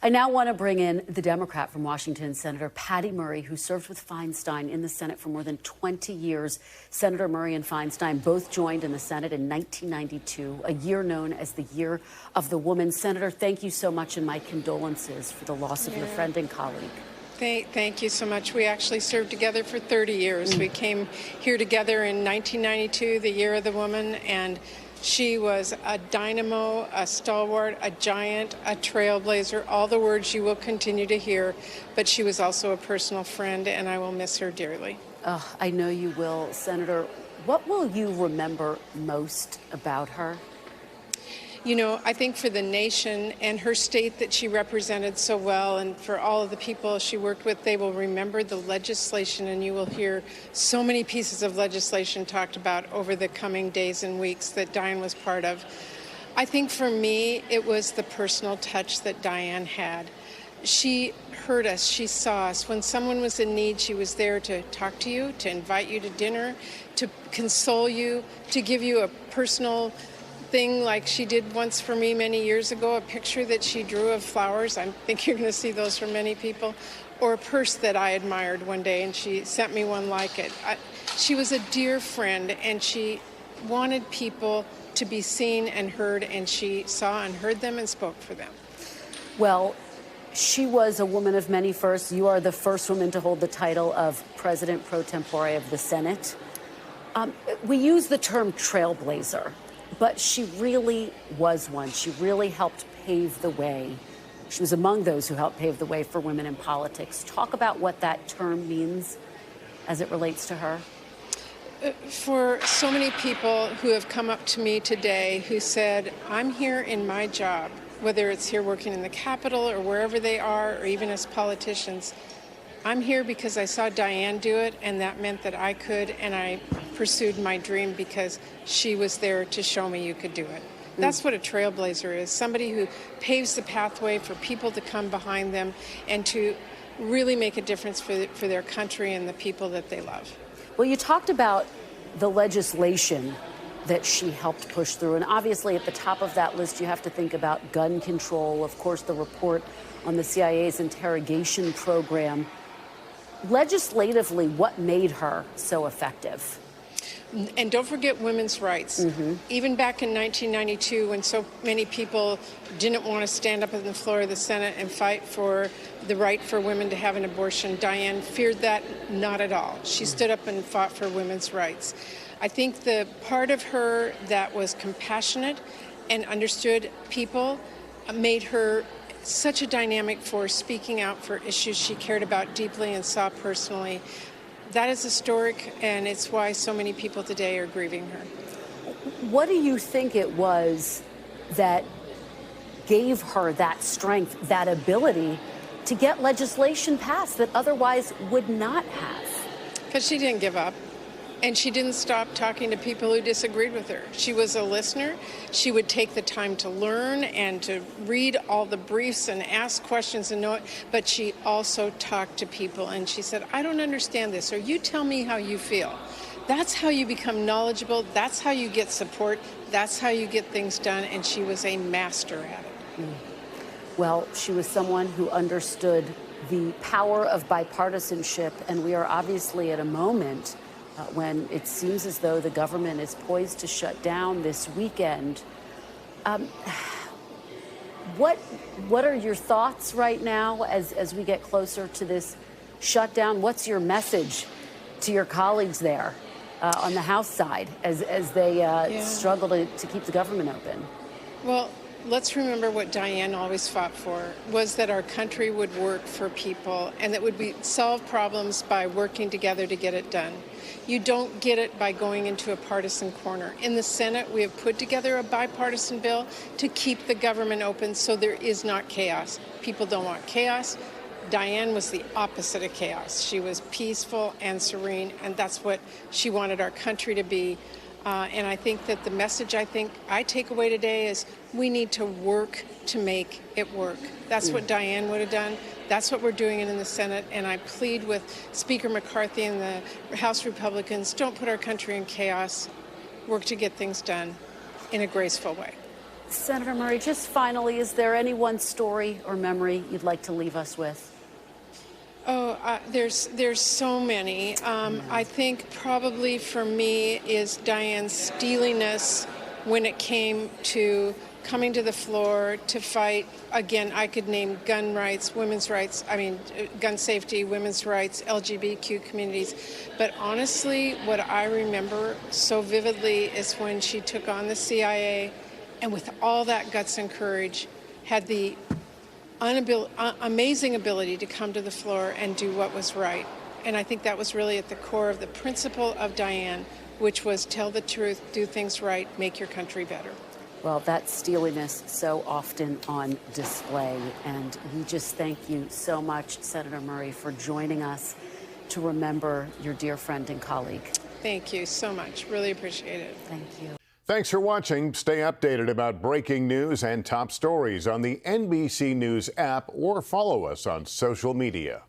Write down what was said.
I now want to bring in the Democrat from Washington, Senator Patty Murray, who served with Feinstein in the Senate for more than 20 years. Senator Murray and Feinstein both joined in the Senate in 1992, a year known as the Year of the Woman. Senator, thank you so much, and my condolences for the loss of your friend and colleague. Thank you so much. We actually served together for 30 years. We came here together in 1992, the Year of the Woman, and she was a dynamo, a stalwart, a giant, a trailblazer, all the words you will continue to hear. But she was also a personal friend, and I will miss her dearly. Oh, I know you will. Senator, what will you remember most about her? You know, I think for the nation and her state that she represented so well, and for all of the people she worked with, they will remember the legislation, and you will hear so many pieces of legislation talked about over the coming days and weeks that Dianne was part of. I think for me, it was the personal touch that Dianne had. She heard us, she saw us. When someone was in need, she was there to talk to you, to invite you to dinner, to console you, to give you a personal thing like she did once for me many years ago, a picture that she drew of flowers. I think you're going to see those from many people. Or a purse that I admired one day, and she sent me one like it. She was a dear friend, and she wanted people to be seen and heard, and she saw and heard them and spoke for them. Well, she was a woman of many firsts. You are the first woman to hold the title of President pro tempore of the Senate. We use the term trailblazer, but she really was one. She really helped pave the way. She was among those who helped pave the way for women in politics. Talk about what that term means as it relates to her. For so many people who have come up to me today who said, I'm here in my job, whether it's here working in the Capitol or wherever they are, or even as politicians, I'm here because I saw Dianne do it, and that meant that I could, and I pursued my dream because she was there to show me you could do it. That's what a trailblazer is, somebody who paves the pathway for people to come behind them and to really make a difference for their country and the people that they love. Well, you talked about the legislation that she helped push through, and obviously at the top of that list you have to think about gun control, of course the report on the CIA's interrogation program. Legislatively, what made her so effective? And don't forget women's rights. Even back in 1992, when so many people didn't want to stand up on the floor of the Senate and fight for the right for women to have an abortion, Dianne feared that not at all. She stood up and fought for women's rights. I think the part of her that was compassionate and understood people made her such a dynamic force, speaking out for issues she cared about deeply and saw personally. That is historic, and it's why so many people today are grieving her. What do you think it was that gave her that strength, that ability to get legislation passed that otherwise would not have? Because she didn't give up. And she didn't stop talking to people who disagreed with her. She was a listener. She would take the time to learn and to read all the briefs and ask questions and know it. But she also talked to people, and she said, I don't understand this, or you tell me how you feel. That's how you become knowledgeable. That's how you get support. That's how you get things done. And she was a master at it. Well, she was someone who understood the power of bipartisanship, and we are obviously at a moment when it seems as though the government is poised to shut down this weekend. What are your thoughts right now as we get closer to this shutdown? What's your message to your colleagues there on the House side as they struggle to keep the government open? Well, let's remember what Dianne always fought for, was that our country would work for people and that we solve problems by working together to get it done. You don't get it by going into a partisan corner. In the Senate, we have put together a bipartisan bill to keep the government open so there is not chaos. People don't want chaos. Dianne was the opposite of chaos. She was peaceful and serene, and that's what she wanted our country to be. And I think that the message I take away today is we need to work to make it work. That's what Dianne would have done. That's what we're doing in the Senate. And I plead with Speaker McCarthy and the House Republicans, don't put our country in chaos. Work to get things done in a graceful way. Senator Murray, just finally, is there any one story or memory you'd like to leave us with? There's so many. I think probably for me is Dianne's steeliness when it came to coming to the floor to fight. Again, I could name gun rights, women's rights, gun safety, women's rights, LGBTQ communities. But honestly, what I remember so vividly is when she took on the CIA and with all that guts and courage had the amazing ability to come to the floor and do what was right. And I think that was really at the core of the principle of Dianne, which was tell the truth, do things right, make your country better. Well, that steeliness so often on display. And we just thank you so much, Senator Murray, for joining us to remember your dear friend and colleague. Thank you so much. Really appreciate it. Thank you. Thanks for watching. Stay updated about breaking news and top stories on the NBC News app or follow us on social media.